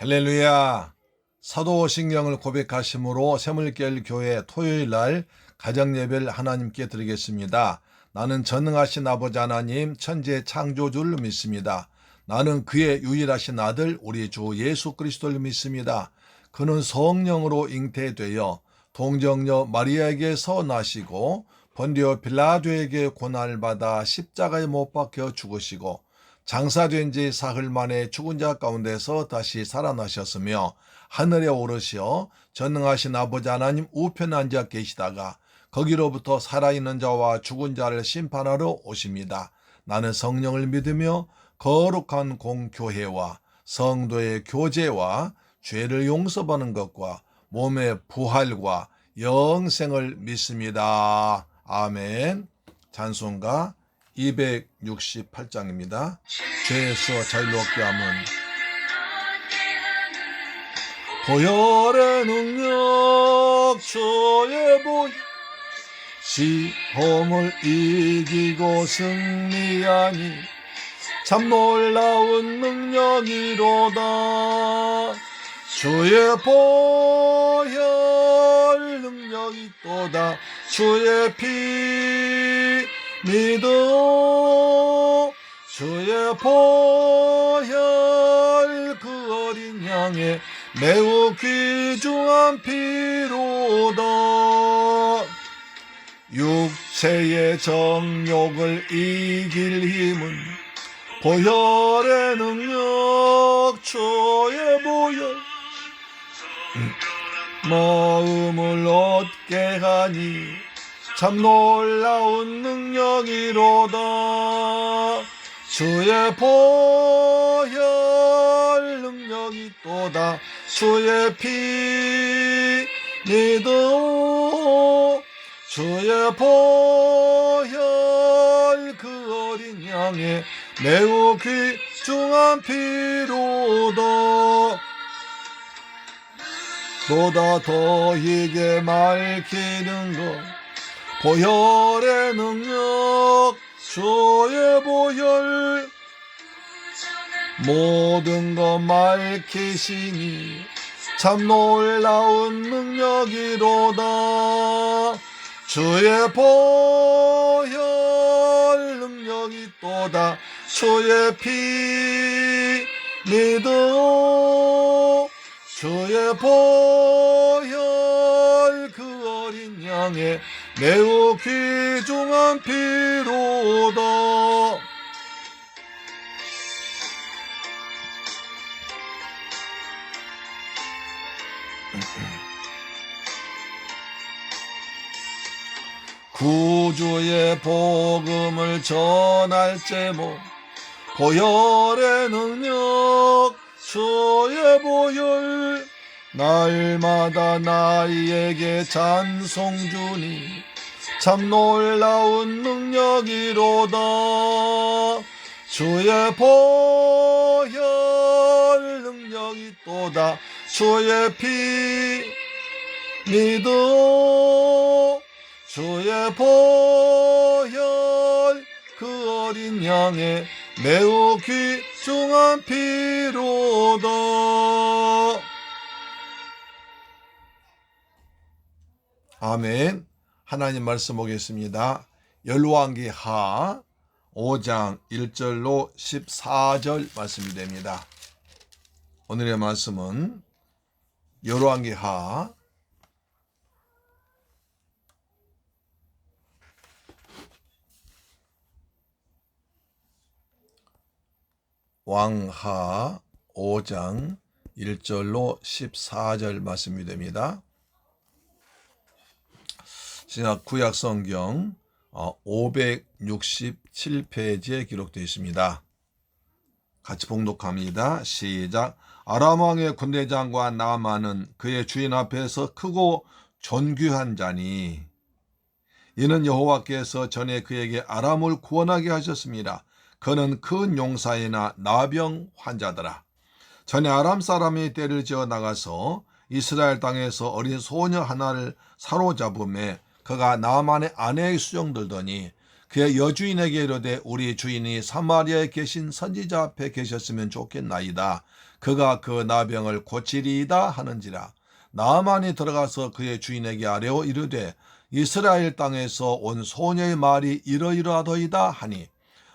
할렐루야. 사도신경을 고백하심으로 새물결 교회 토요일날 가정예배를 하나님께 드리겠습니다. 나는 전능하신 아버지 하나님 천지의 창조주를 믿습니다. 나는 그의 유일하신 아들 우리 주 예수 그리스도를 믿습니다. 그는 성령으로 잉태되어 동정녀 마리아에게서 나시고 본디오 빌라도에게 고난을 받아 십자가에 못 박혀 죽으시고 장사된 지 사흘 만에 죽은 자 가운데서 다시 살아나셨으며 하늘에 오르시어 전능하신 아버지 하나님 우편에 앉아 계시다가 거기로부터 살아있는 자와 죽은 자를 심판하러 오십니다. 나는 성령을 믿으며 거룩한 공교회와 성도의 교제와 죄를 용서받는 것과 몸의 부활과 영생을 믿습니다. 아멘. 찬송가 268장입니다. 죄에서 자유롭게 함은 보혈의 능력 주의 보혈 시험을 이기고 승리하니 참 놀라운 능력이로다. 주의 보혈 능력이 또다. 주의 피 믿어 주의 보혈 그 어린 양의 매우 귀중한 피로다. 육체의 정욕을 이길 힘은 보혈의 능력 주의 보혈 마음을 얻게 하니 참 놀라운 능력이로다. 주의 보혈 능력이 또다. 주의 피 믿어 주의 보혈 그 어린 양의 매우 귀중한 피로다. 보다 더 희게 밝히는 것 보혈의 능력 주의 보혈 모든 것 밝히시니 참 놀라운 능력이로다. 주의 보혈 능력이 또다. 주의 피 믿어 주의 보혈 그 어린 양의 매우 귀중한 피로다. 구주의 복음을 전할 제목 보혈의 능력 주의 보혈 날마다 나에게 찬송 주니 참 놀라운 능력이로다. 주의 보혈 능력이 또다. 주의 피 믿어 주의 보혈 그 어린 양의 매우 귀중한 피로다. 아멘. 하나님 말씀 보겠습니다. 열왕기하 5장 1절로 14절 말씀이 됩니다. 오늘의 말씀은 열왕기하 왕하 5장 1절로 14절 말씀이 됩니다. 신약 구약성경 567페이지에 기록되어 있습니다. 같이 봉독합니다. 시작. 아람 왕의 군대장과 나아만은 그의 주인 앞에서 크고 존귀한 자니 이는 여호와께서 전에 그에게 아람을 구원하게 하셨습니다. 그는 큰 용사이나 나병 환자더라. 전에 아람 사람이 떼를 지어 나가서 이스라엘 땅에서 어린 소녀 하나를 사로잡음에 그가 나만의 아내의 수종들더니 그의 여주인에게 이르되 우리 주인이 사마리아에 계신 선지자 앞에 계셨으면 좋겠나이다. 그가 그 나병을 고치리이다 하는지라. 나아만이 들어가서 그의 주인에게 아뢰어 이르되 이스라엘 땅에서 온 소녀의 말이 이러이러하더이다 하니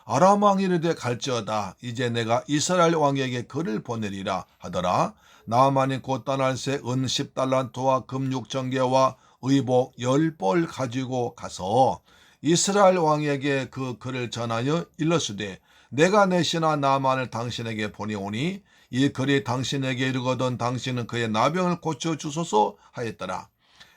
아람 왕이 이르되 갈지어다. 이제 내가 이스라엘 왕에게 그를 보내리라 하더라. 나아만이 곧 떠날새 은 10달란트와 금 6,000개와 의복 10벌 가지고 가서 이스라엘 왕에게 그 글을 전하여 일렀으되 내가 내 신하 나아만을 당신에게 보내오니 이 글이 당신에게 이르거든 당신은 그의 나병을 고쳐주소서 하였더라.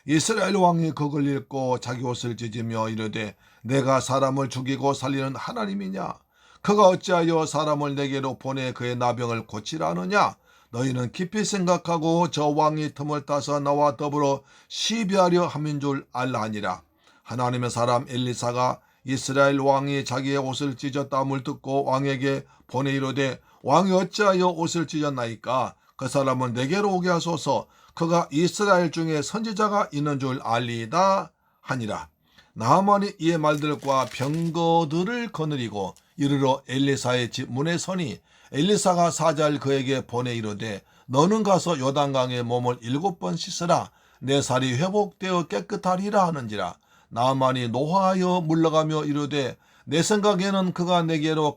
이스라엘 왕이 그걸 읽고 자기 옷을 찢으며 이르되 내가 사람을 죽이고 살리는 하나님이냐? 그가 어찌하여 사람을 내게로 보내 그의 나병을 고치라 하느냐? 너희는 깊이 생각하고 저 왕이 틈을 따서 나와 더불어 시비하려 함인 줄 알라 하니라. 하나님의 사람 엘리사가 이스라엘 왕이 자기의 옷을 찢었다함을 듣고 왕에게 보내 이르되 왕이 어찌하여 옷을 찢었나이까? 그 사람을 내게로 오게 하소서. 그가 이스라엘 중에 선지자가 있는 줄 알리이다 하니라. 나아만이 이의 말들과 병거들을 거느리고 이르러 엘리사의 집 문에 서니 엘리사가 사자를 그에게 보내 이르되 너는 가서 요단강에 몸을 7번 씻으라. 내 살이 회복되어 깨끗하리라 하는지라. 나아만이 노하여 물러가며 이르되 내 생각에는 그가 내게로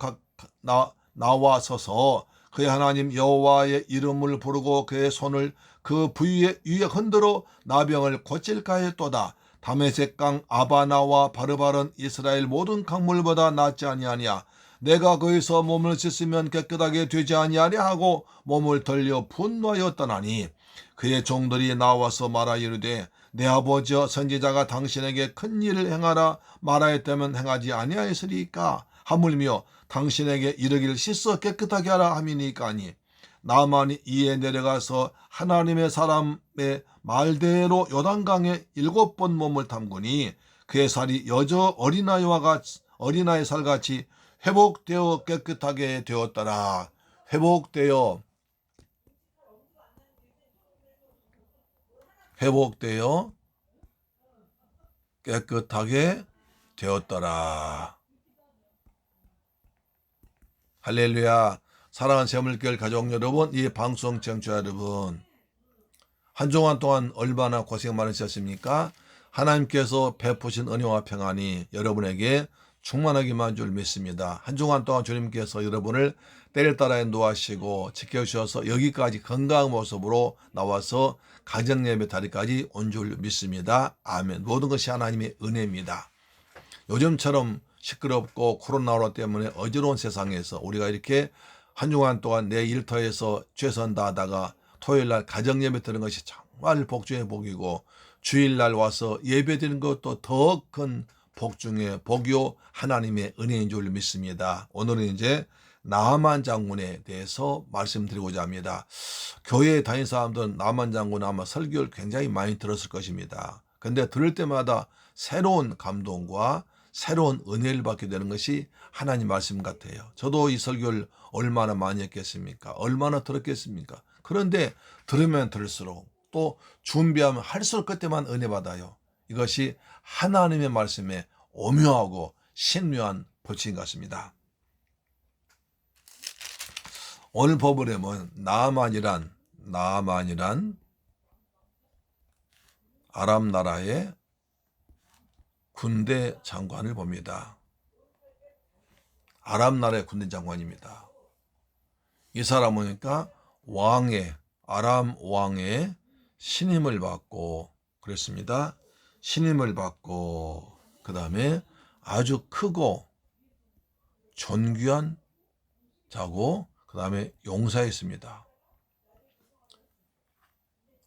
나와 서서 그의 하나님 여호와의 이름을 부르고 그의 손을 그 부위에 위에 흔들어 나병을 고칠까 했도다. 다메섹 강 아바나와 바르바른 이스라엘 모든 강물보다 낫지 아니하냐. 내가 거기서 몸을 씻으면 깨끗하게 되지 아니하냐 하고 몸을 돌려 분노하여 떠나니 그의 종들이 나와서 말하 이르되 내 아버지여 선지자가 당신에게 큰 일을 행하라 말하였다면 행하지 아니하였으리까 하물며 당신에게 이르기를 씻어 깨끗하게 하라 함이니까 하니 나아만이 이에 내려가서 하나님의 사람의 말대로 요단강에 7번 몸을 담그니 그의 살이 여저 어린아이 살같이 회복되어 깨끗하게 되었더라. 회복되어 깨끗하게 되었더라. 할렐루야. 사랑하는 새물교회 가족 여러분, 이 방송 청취자 여러분, 한 주간 동안 얼마나 고생 많으셨습니까? 하나님께서 베푸신 은혜와 평안이 여러분에게 충만하기만 줄 믿습니다. 한 주간 동안 주님께서 여러분을 때를 따라 인도하시고 지켜주셔서 여기까지 건강한 모습으로 나와서 가정예배 자리까지 온 줄 믿습니다. 아멘. 모든 것이 하나님의 은혜입니다. 요즘처럼 시끄럽고 코로나 때문에 어지러운 세상에서 우리가 이렇게 한 주간 동안 내 일터에서 최선 다하다가 토요일날 가정예배 드리는 것이 정말 복 중의 복이고 주일날 와서 예배 드리는 것도 더 큰 복 중의 복이요 하나님의 은혜인 줄 믿습니다. 오늘은 이제 나아만 장군에 대해서 말씀드리고자 합니다. 교회에 다니는 사람들은 나아만 장군 아마 설교를 굉장히 많이 들었을 것입니다. 근데 들을 때마다 새로운 감동과 새로운 은혜를 받게 되는 것이 하나님 말씀 같아요. 저도 이 설교를 얼마나 많이 했겠습니까? 얼마나 들었겠습니까? 그런데 들으면 들을수록 또 준비하면 할수록 그때만 은혜 받아요. 이것이 하나님의 말씀에 오묘하고 신묘한 법칙인 것 같습니다. 오늘 법으로는 나아만이란 아람 나라의 군대 장관을 봅니다. 아람 나라의 군대 장관입니다. 이 사람은 그러니까 아람 왕의 신임을 받고 그랬습니다. 신임을 받고 그 다음에 아주 크고 존귀한 자고 그 다음에 용사였습니다.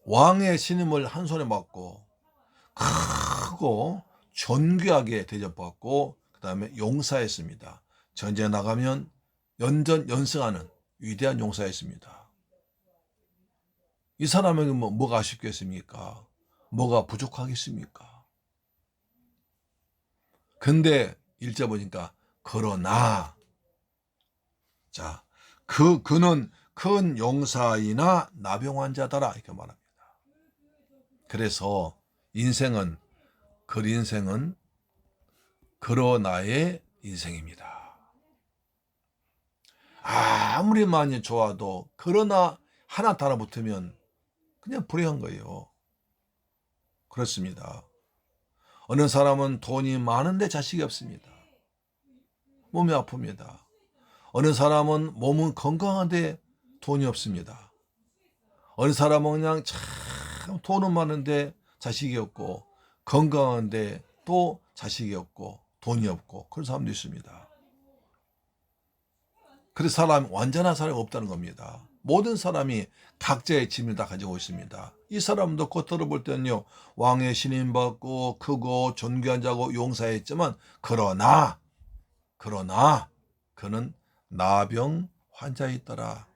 왕의 신임을 한 손에 받고 크고 존귀하게 대접받고 그 다음에 용사였습니다. 전쟁에 나가면 연승하는 위대한 용사였습니다. 이 사람에게 뭐가 아쉽겠습니까? 뭐가 부족하겠습니까? 근데 일자 보니까 그러나 자 그는 큰 용사이나 나병 환자더라 이렇게 말합니다. 그래서 인생은 그러나의 인생입니다. 아무리 많이 좋아도 그러나 하나 달라붙으면 그냥 불행한 거예요. 그렇습니다. 어느 사람은 돈이 많은데 자식이 없습니다. 몸이 아픕니다. 어느 사람은 몸은 건강한데 돈이 없습니다. 어느 사람은 그냥 참 돈은 많은데 자식이 없고, 건강한데 또 자식이 없고 돈이 없고, 그런 사람도 있습니다. 그래서 완전한 사람이 없다는 겁니다. 모든 사람이 각자의 짐을 다 가지고 있습니다. 이 사람도 겉으로 볼 때는요, 왕의 신임받고 크고 존귀한 자고 용사했지만, 그러나 그는 나병 환자였더라.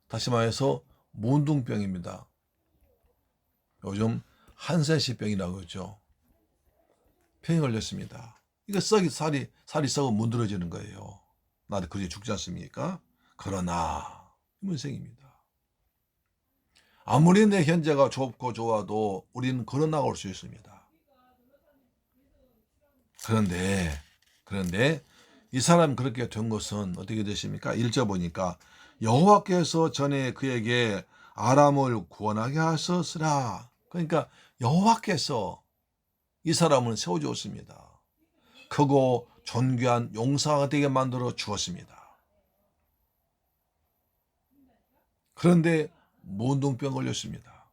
다시 말해서 문둥병입니다. 요즘 한센시병이라고 그러죠. 병이 걸렸습니다. 이거 살이 썩어 문드러지는 거예요. 나도 그게 죽지 않습니까? 그러나 문생입니다. 아무리 내 현재가 좁고 좋아도 우리는 걸어나갈 수 있습니다. 그런데 이 사람 그렇게 된 것은 어떻게 되십니까? 1절 보니까 여호와께서 전에 그에게 아람을 구원하게 하셨으라. 그러니까 여호와께서 이 사람을 세워주었습니다. 크고 존귀한 용사가 되게 만들어 주었습니다. 그런데 문둥병 걸렸습니다.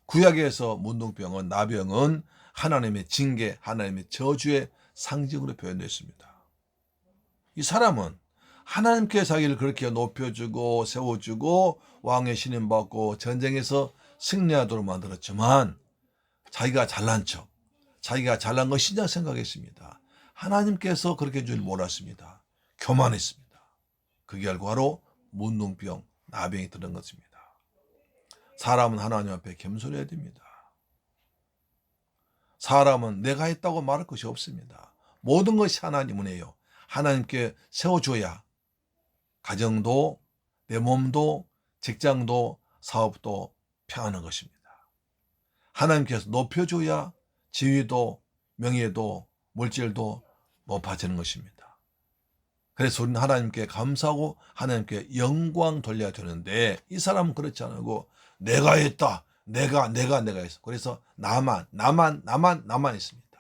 구약에서 문둥병은, 나병은 하나님의 징계, 하나님의 저주의 상징으로 표현됐습니다. 이 사람은 하나님께 자기를 그렇게 높여주고 세워주고 왕의 신임받고 전쟁에서 승리하도록 만들었지만, 자기가 잘난 척, 자기가 잘난 것이냐 생각했습니다. 하나님께서 그렇게 줄 몰랐습니다. 교만했습니다. 그 결과로 문둥병, 나병이 드는 것입니다. 사람은 하나님 앞에 겸손해야 됩니다. 사람은 내가 했다고 말할 것이 없습니다. 모든 것이 하나님 은혜요. 하나님께 세워줘야 가정도, 내 몸도, 직장도, 사업도 평안한 것입니다. 하나님께서 높여줘야 지위도, 명예도, 물질도 높아지는 것입니다. 그래서 우리는 하나님께 감사하고 하나님께 영광 돌려야 되는데, 이 사람은 그렇지 않고 내가 했다, 내가 했어. 그래서 나만 있습니다.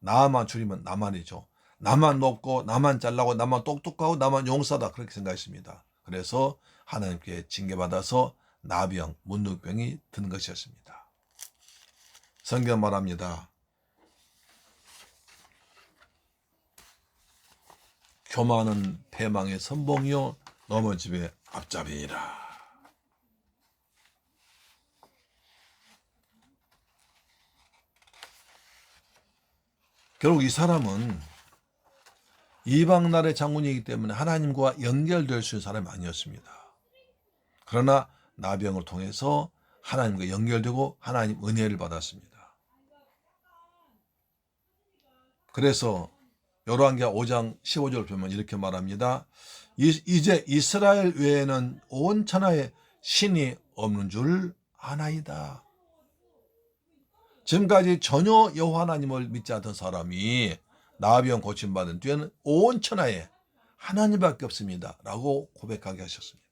나만 줄이면 나만이죠. 나만 높고 나만 잘나고 나만 똑똑하고 나만 용사다, 그렇게 생각했습니다. 그래서 하나님께 징계받아서 나병, 문둥병이 든 것이었습니다. 성경 말합니다. 교만은 패망의 선봉이요 넘어짐의 앞잡이니라. 결국 이 사람은 이방 나라의 장군이기 때문에 하나님과 연결될 수 있는 사람이 아니었습니다. 그러나 나병을 통해서 하나님과 연결되고 하나님 은혜를 받았습니다. 그래서 열왕기하 5장 15절 보면 이렇게 말합니다. 이제 이스라엘 외에는 온 천하에 신이 없는 줄 아나이다. 지금까지 전혀 여호와 하나님을 믿지 않던 사람이 나병 고침받은 뒤에는 온 천하에 하나님밖에 없습니다 라고 고백하게 하셨습니다.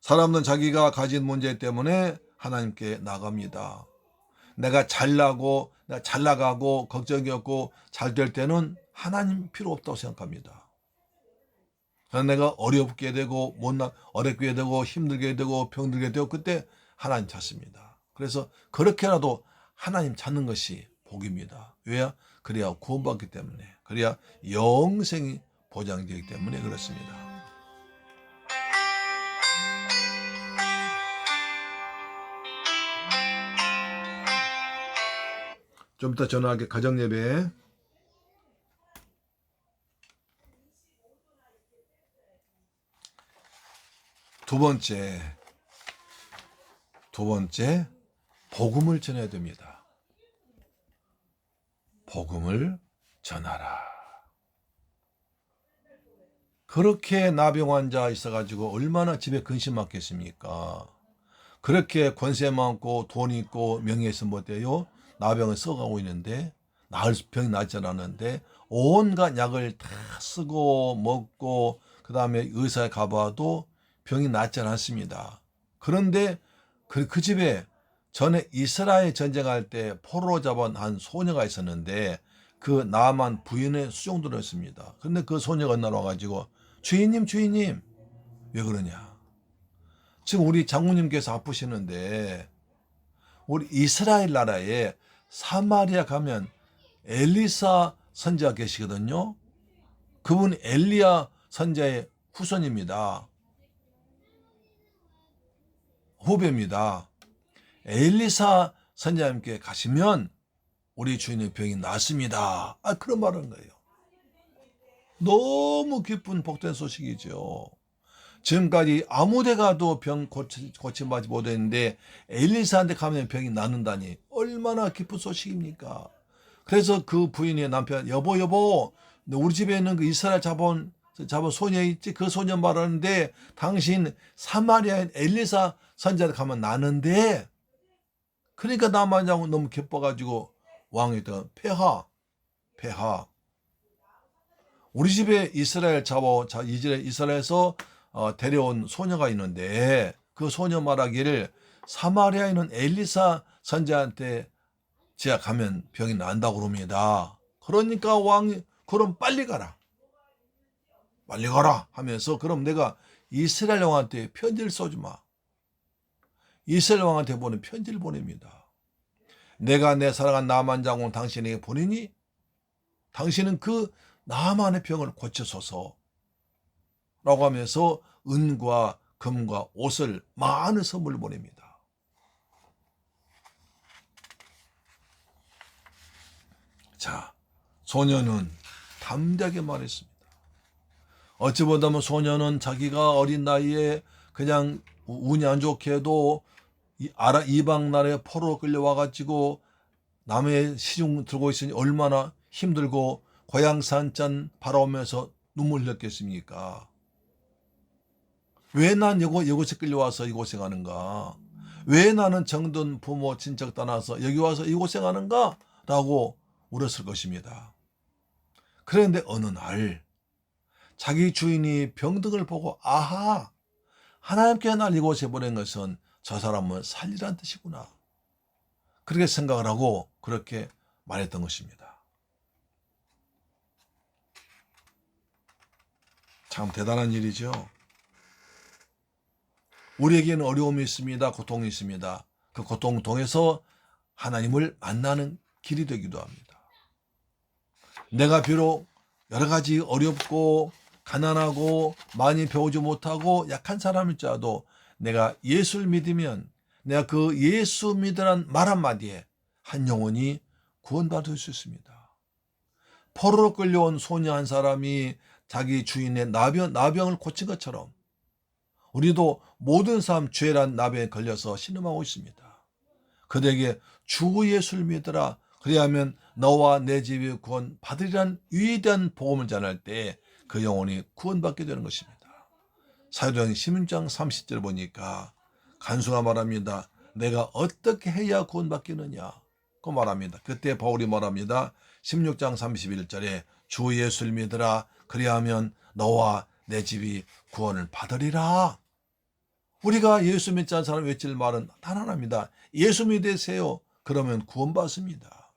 사람은 자기가 가진 문제 때문에 하나님께 나갑니다. 내가 잘나고 내가 잘 나가고 걱정이 없고 잘 될 때는 하나님 필요 없다고 생각합니다. 내가 어렵게 되고 어렵게 되고 힘들게 되고 병들게 되고 그때 하나님 찾습니다. 그래서 그렇게라도 하나님 찾는 것이 복입니다. 왜야? 그래야 구원받기 때문에, 그래야 영생이 보장되기 때문에 그렇습니다. 좀 이따 전화할게. 가정예배. 두 번째, 복음을 전해야 됩니다. 복음을 전하라. 그렇게 나병 환자 있어가지고 얼마나 집에 근심 많겠습니까? 그렇게 권세 많고 돈 있고 명예 있으면 못해요? 나병을 써가고 있는데, 병이 낫지 않았는데 온갖 약을 다 쓰고 먹고 그 다음에 의사에 가봐도 병이 낫지 않았습니다. 그런데 그 집에 전에 이스라엘 전쟁할 때 포로로 잡은 한 소녀가 있었는데 그 나만 부인의 수종들었습니다. 그런데 그 소녀가 날아와가지고 주인님 왜 그러냐? 지금 우리 장모님께서 아프시는데 우리 이스라엘 나라에 사마리아 가면 엘리사 선지자 계시거든요. 그분 엘리야 선지자의 후손입니다. 후배입니다. 엘리사 선지자님께 가시면 우리 주인의 병이 낫습니다. 그런 말은 거예요. 너무 기쁜 복된 소식이죠. 지금까지 아무 데 가도 병 고침받지 못했는데 엘리사한테 가면 병이 낫는다니 얼마나 기쁜 소식입니까? 그래서 그 부인의 남편, 여보, 우리 집에 있는 그 이스라엘 잡은 소녀 있지? 그 소녀 말하는데 당신 사마리아인 엘리사 선지자한테 가면 나는데, 그러니까 나만장 너무 기뻐가지고 왕이 있다가 폐하. 우리 집에 이스라엘에서 데려온 소녀가 있는데 그 소녀 말하기를 사마리아에 있는 엘리사 선지자한테 제가 가면 병이 난다고 그럽니다. 그러니까 왕이 그럼 빨리 가라 하면서 그럼 내가 이스라엘 왕한테 편지를 써주마. 이스라엘 왕한테 보낸 편지를 보냅니다. 내가 내 사랑한 나만 장군 당신에게 보내니 당신은 그 나만의 병을 고쳐소서 라고 하면서 은과 금과 옷을 많은 선물을 보냅니다. 자, 소녀는 담대하게 말했습니다. 어찌 보다면 소녀는 자기가 어린 나이에 그냥 운이 안 좋게도 이방 나라에 포로로 끌려와가지고 남의 시중 들고 있으니 얼마나 힘들고 고향산짠 바라오면서 눈물 흘렸겠습니까? 왜 난 이곳에 끌려와서 이 고생하는가? 왜 나는 정든 부모 친척 떠나서 여기 와서 이 고생하는가? 라고 울었을 것입니다. 그런데 어느 날 자기 주인이 병등을 보고 아하, 하나님께 날 이곳에 보낸 것은 저 사람은 살리란 뜻이구나. 그렇게 생각을 하고 그렇게 말했던 것입니다. 참 대단한 일이죠. 우리에게는 어려움이 있습니다. 고통이 있습니다. 그 고통 통해서 하나님을 만나는 길이 되기도 합니다. 내가 비록 여러 가지 어렵고 가난하고 많이 배우지 못하고 약한 사람일지라도 내가 예수를 믿으면 내가 그 예수 믿으란 말 한마디에 한 영혼이 구원받을 수 있습니다. 포로로 끌려온 소녀 한 사람이 자기 주인의 나병을 고친 것처럼 우리도 모든 사람 죄란 나병에 걸려서 신음하고 있습니다. 그들에게 주 예수를 믿으라. 그리하면 너와 내 집이 구원 받으리란 위대한 복음을 전할 때 그 영혼이 구원받게 되는 것입니다. 사도행 16장 30절 보니까 간수가 말합니다. 내가 어떻게 해야 구원받겠느냐? 그 말합니다. 그때 바울이 말합니다. 16장 31절에 주 예수를 믿으라. 그리하면 너와 내 집이 구원을 받으리라. 우리가 예수 믿지 않은 사람 외칠 말은 단 하나입니다. 예수 믿으세요. 그러면 구원받습니다.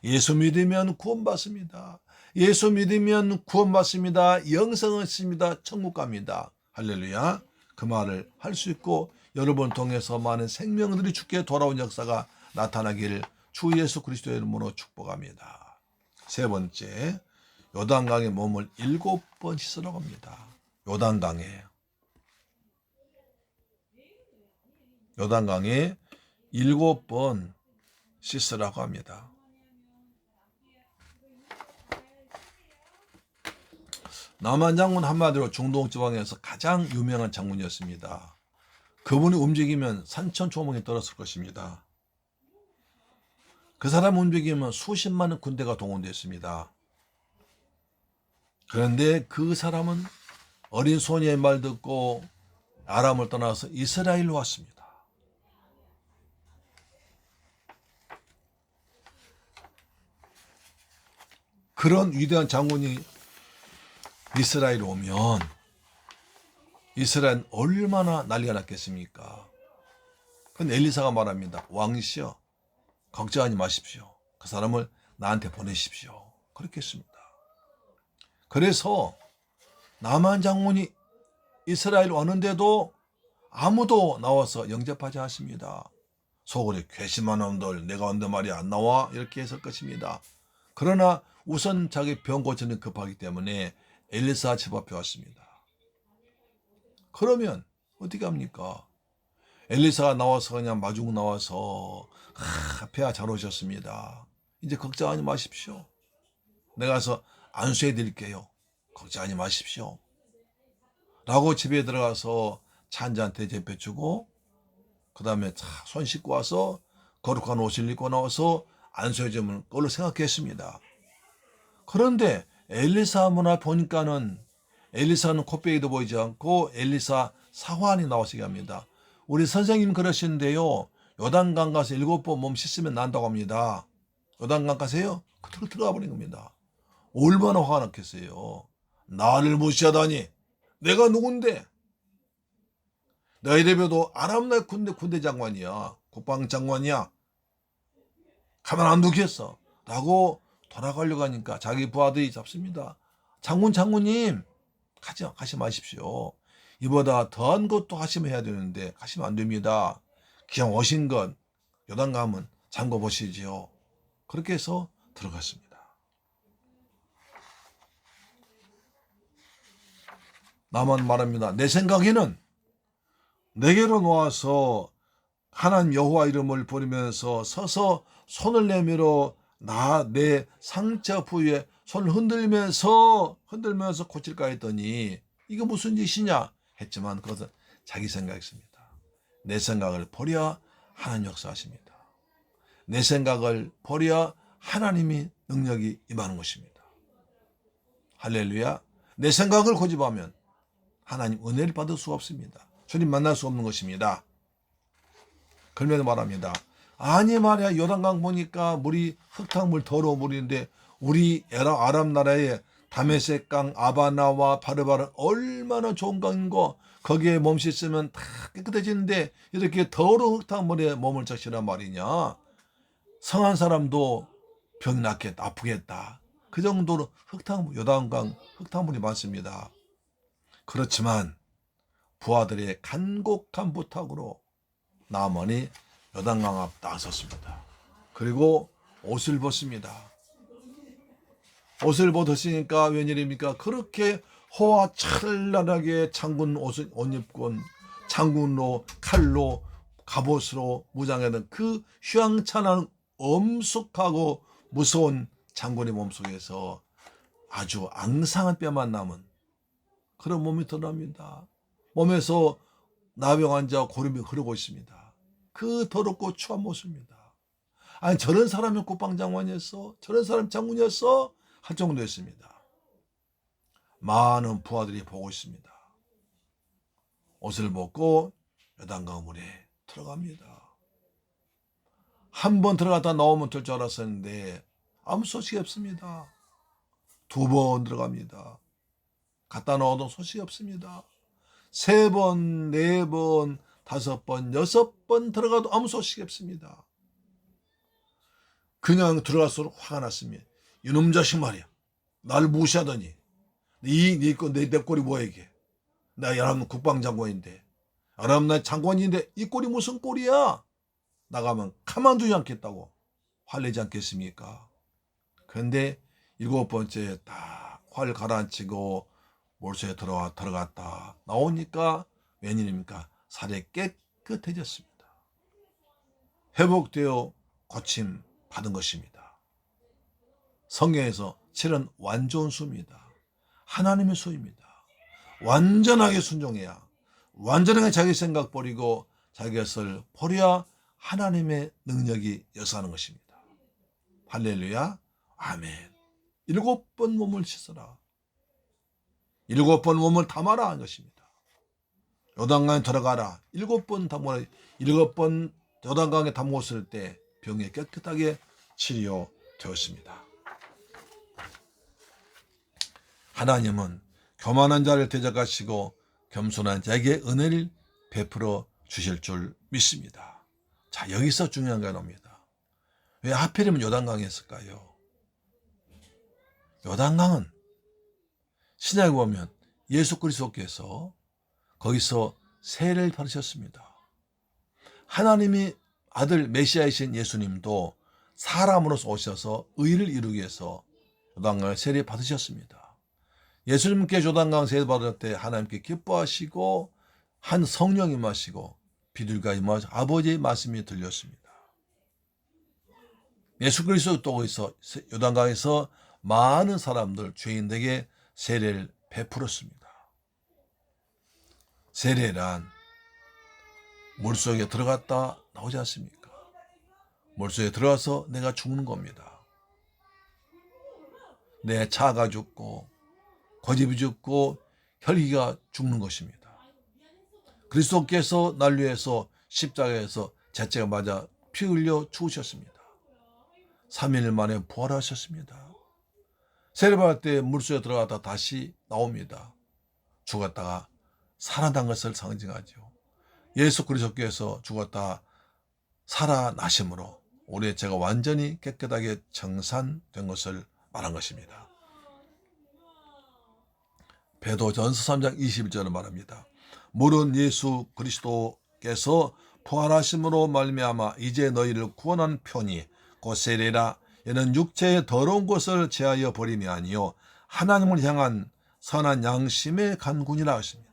예수 믿으면 구원받습니다. 예수 믿으면 구원받습니다. 영생은 있습니다. 천국 갑니다. 할렐루야. 그 말을 할 수 있고 여러분 통해서 많은 생명들이 주께 돌아온 역사가 나타나기를 주 예수 그리스도의 이름으로 축복합니다. 세 번째, 요단강에 몸을 7번 씻으라고 합니다. 요단강에 7번 씻으라고 합니다. 나만 장군 한마디로 중동 지방에서 가장 유명한 장군이었습니다. 그분이 움직이면 산천초목이 떨었을 것입니다. 그 사람 움직이면 수십만의 군대가 동원됐습니다. 그런데 그 사람은 어린 소녀의 말 듣고 아람을 떠나서 이스라엘로 왔습니다. 그런 위대한 장군이 이스라엘에 오면 이스라엘은 얼마나 난리가 났겠습니까? 근데 엘리사가 말합니다. 왕이시여, 걱정하지 마십시오. 그 사람을 나한테 보내십시오. 그렇게 했습니다. 그래서 나만 장군이 이스라엘 왔는데도 아무도 나와서 영접하지 않습니다. 속으로 괘씸한 놈들, 내가 왔는데 말이 안 나와? 이렇게 했을 것입니다. 그러나 우선 자기 병 고치는 급하기 때문에 엘리사 집 앞에 왔습니다. 그러면 어떻게 합니까? 엘리사가 나와서 그냥 마중 나와서 폐하 잘 오셨습니다. 이제 걱정하지 마십시오. 내가 가서 안수해 드릴게요. 걱정하지 마십시오. 라고 집에 들어가서 차 한잔 대접해 주고 그 다음에 손 씻고 와서 거룩한 옷을 입고 나와서 안수해 주면 그걸로 생각했습니다. 그런데 엘리사 문 앞에 보니까는 엘리사는 코빼기도 보이지 않고 엘리사 사환이 나오시게 합니다. 우리 선생님 그러시는데요. 요단강 가서 7번 몸 씻으면 난다고 합니다. 요단강 가세요? 그대로 들어가 버린 겁니다. 얼마나 화가 났겠어요. 나를 무시하다니. 내가 누군데? 내가 이래봬도 아람 나라의 군대 장관이야. 국방장관이야. 가만 안 두겠어. 라고 돌아가려고 하니까 자기 부하들이 잡습니다. 장군님 가시 마십시오. 이보다 더한 것도 하시면 해야 되는데 가시면 안 됩니다. 그냥 오신 것 요단강은 잠궈 보시지요. 그렇게 해서 들어갔습니다. 나만 말합니다. 내 생각에는 내게로 놓아서 하나님 여호와 이름을 부르면서 서서 손을 내밀어 내 상처 부위에 손을 흔들면서 고칠까 했더니 이거 무슨 짓이냐 했지만 그것은 자기 생각이었습니다. 내 생각을 버려야 하나님 역사하십니다. 내 생각을 버려야 하나님이 능력이 임하는 것입니다. 할렐루야. 내 생각을 고집하면 하나님 은혜를 받을 수 없습니다. 주님 만날 수 없는 것입니다. 그러면서 말합니다. 아니 말이야 요단강 보니까 물이 흙탕물 더러운 물인데 우리 아람 나라의 다메섹강 아바나와 바르바르 얼마나 좋은 강인 거 거기에 몸 씻으면 다 깨끗해지는데 이렇게 더러운 흙탕물에 몸을 적시란 말이냐. 성한 사람도 병 낫겠다 아프겠다. 그 정도로 요단강 흙탕물이 많습니다. 그렇지만 부하들의 간곡한 부탁으로 나만이 요단강 앞 나섰습니다. 그리고 옷을 벗습니다. 옷을 벗으시니까 웬일입니까? 그렇게 호화 찬란하게 장군 옷 입고 장군로 칼로 갑옷으로 무장하는 그 휘황찬란 엄숙하고 무서운 장군의 몸속에서 아주 앙상한 뼈만 남은 그런 몸이 드러납니다. 몸에서 나병 환자 고름이 흐르고 있습니다. 그 더럽고 추한 모습입니다. 아니 저런 사람이 국방장관이었어? 저런 사람 장군이었어? 할 정도였습니다. 많은 부하들이 보고 있습니다. 옷을 벗고 요단강 물에 들어갑니다. 한 번 들어갔다 나오면 될 줄 알았었는데 아무 소식이 없습니다. 2번 들어갑니다. 갔다 나와도 소식이 없습니다. 3번, 4번, 5번, 6번 들어가도 아무 소식이 없습니다. 그냥 들어갈수록 화가 났습니다. 이놈 자식 말이야. 나를 무시하더니 내 꼴이 뭐야 이게. 나 아람 국방장관인데 아람 나라 장관인데 이 꼴이 무슨 꼴이야. 나가면 가만두지 않겠다고 화내지 않겠습니까. 그런데 7번째 딱 화를 가라앉히고 몰소에 들어갔다 나오니까 웬일입니까? 살이 깨끗해졌습니다. 회복되어 고침 받은 것입니다. 성경에서 실은 완전 수입니다. 하나님의 수입니다. 완전하게 순종해야 완전하게 자기 생각 버리고 자기 것을 버려야 하나님의 능력이 역사하는 것입니다. 할렐루야 아멘. 7번 몸을 씻어라. 7번 몸을 담아라 한 것입니다. 요단강에 들어가라. 7번 담아라. 7번 요단강에 담궜을 때 병이 깨끗하게 치료되었습니다. 하나님은 교만한 자를 대적하시고 겸손한 자에게 은혜를 베풀어 주실 줄 믿습니다. 자, 여기서 중요한 게 나옵니다. 왜 하필이면 요단강에 했을까요? 요단강은 신약에 보면 예수 그리스도께서 거기서 세례를 받으셨습니다. 하나님이 아들 메시아이신 예수님도 사람으로서 오셔서 의를 이루기 위해서 요단강을 세례 받으셨습니다. 예수님께 요단강 세례 받을 때 하나님께 기뻐하시고 한 성령이 임하시고 비둘기가 임하시고 아버지의 말씀이 들렸습니다. 예수 그리스도 또 거기서 요단강에서 많은 사람들 죄인들에게 세례를 베풀었습니다. 세례란 물속에 들어갔다 나오지 않습니까? 물속에 들어가서 내가 죽는 겁니다. 내 차가 죽고 고집이 죽고 혈기가 죽는 것입니다. 그리스도께서 날 위해서 십자가에서 제자가 맞아 피 흘려 죽으셨습니다. 3일 만에 부활하셨습니다. 세례받을 때 물속에 들어갔다 다시 나옵니다. 죽었다가 살아난 것을 상징하죠. 예수 그리스도께서 죽었다 살아나심으로 우리의 죄가 완전히 깨끗하게 정산된 것을 말한 것입니다. 베드로전서 3장 21절을 말합니다. 물은 예수 그리스도께서 부활하심으로 말미암아 이제 너희를 구원한 편이 곧 세례라. 이는 육체의 더러운 것을 제하여 버림이 아니요 하나님을 향한 선한 양심의 간군이라 하십니다.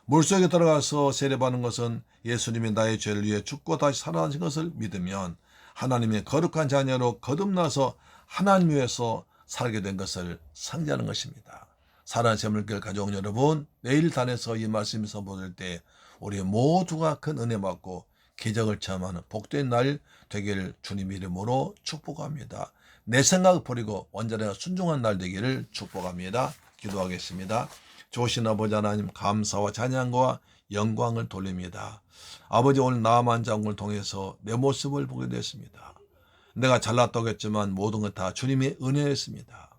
물속에 들어가서 세례받는 것은 예수님이 나의 죄를 위해 죽고 다시 살아나신 것을 믿으면 하나님의 거룩한 자녀로 거듭나서 하나님 위해서 살게 된 것을 상징하는 것입니다. 사랑하는 재물교회 가족 여러분, 내일 단에서 이 말씀이 선포될 때 우리 모두가 큰 은혜 받고 기적을 체험하는 복된 날 되기를 주님 이름으로 축복합니다. 내 생각 버리고 완전히 순종한 날 되기를 축복합니다. 기도하겠습니다. 좋으신 아버지 하나님, 감사와 찬양과 영광을 돌립니다. 아버지, 오늘 나만 장군을 통해서 내 모습을 보게 됐습니다. 내가 잘났다고 했지만 모든 것 다 주님의 은혜였습니다.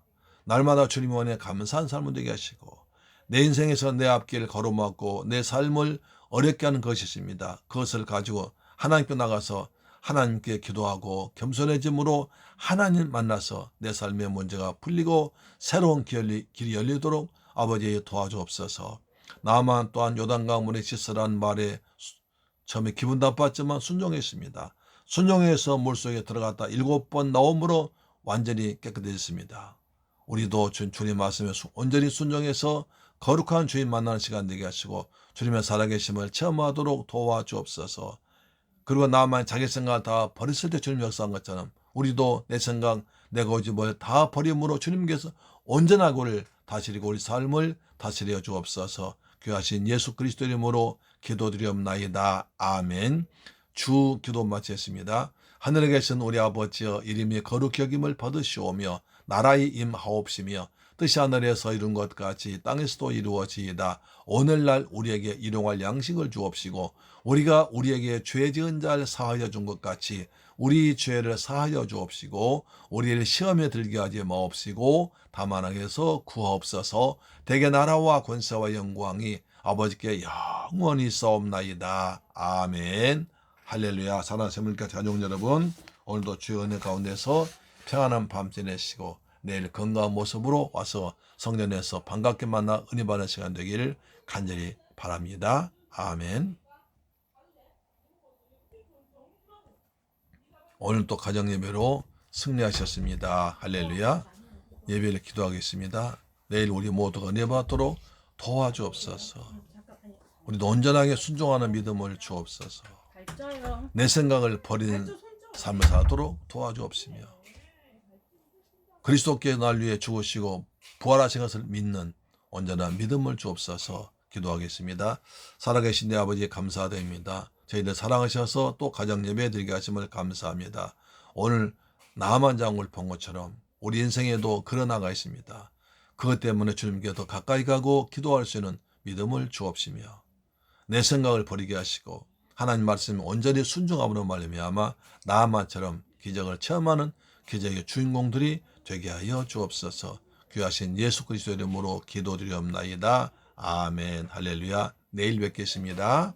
날마다 주님의 은혜에 감사한 삶을 되게 하시고 내 인생에서 내 앞길을 가로막고 내 삶을 어렵게 하는 것이 있습니다. 그것을 가지고 하나님께 나가서 하나님께 기도하고 겸손해짐으로 하나님 만나서 내 삶의 문제가 풀리고 새로운 길이 열리도록 아버지 도와주옵소서. 나만 또한 요단강 물에 씻으라는 말에 처음에 기분 나빴지만 순종했습니다. 순종해서 물속에 들어갔다 7번 나옴으로 완전히 깨끗해졌습니다. 우리도 주님 말씀에 온전히 순종해서 거룩한 주님 만나는 시간 되게 하시고 주님의 살아계심을 체험하도록 도와주옵소서. 그리고 나만 자기 생각을 다 버렸을 때 주님 역사한 것처럼 우리도 내 생각, 내 고집을 다 버림으로 주님께서 온전하고를 다스리고 우리 삶을 다스려 주옵소서. 귀하신 예수 그리스도 이름으로 기도드리옵나이다. 아멘. 주 기도 마치겠습니다. 하늘에 계신 우리 아버지여, 이름이 거룩히 여김을 받으시오며 나라의 임하옵시며 뜻이 하늘에서 이룬 것 같이 땅에서도 이루어지이다. 오늘날 우리에게 일용할 양식을 주옵시고 우리가 우리에게 죄 지은 자를 사하여 준 것 같이 우리 죄를 사하여 주옵시고 우리를 시험에 들게 하지 마옵시고 다만 악에서 구하옵소서. 대개 나라와 권세와 영광이 아버지께 영원히 있사옵나이다. 아멘. 할렐루야. 사랑하는 세물가 자녀 여러분, 오늘도 주의 은혜 가운데서 평안한 밤 지내시고 내일 건강한 모습으로 와서 성전에서 반갑게 만나 은혜 받는 시간 되기를 간절히 바랍니다. 아멘. 오늘 또 가정예배로 승리하셨습니다. 할렐루야. 예배를 기도하겠습니다. 내일 우리 모두가 은혜 받도록 도와주옵소서. 우리도 온전하게 순종하는 믿음을 주옵소서. 내 생각을 버리는 삶을 살도록 도와주옵시며 그리스도께 날 위해 죽으시고 부활하신 것을 믿는 온전한 믿음을 주옵소서. 기도하겠습니다. 살아계신 내 아버지 감사드립니다. 저희들 사랑하셔서 또 가정 예배 드리게 하심을 감사합니다. 오늘 나만 장군을 본 것처럼 우리 인생에도 그런 나가 있습니다. 그것 때문에 주님께 더 가까이 가고 기도할 수 있는 믿음을 주옵시며 내 생각을 버리게 하시고 하나님 말씀 온전히 순종함으로 말미암아 나만처럼 기적을 체험하는 기적의 주인공들이 되게 하여 주옵소서. 귀하신 예수 그리스도 이름으로 기도드리옵나이다. 아멘. 할렐루야. 내일 뵙겠습니다.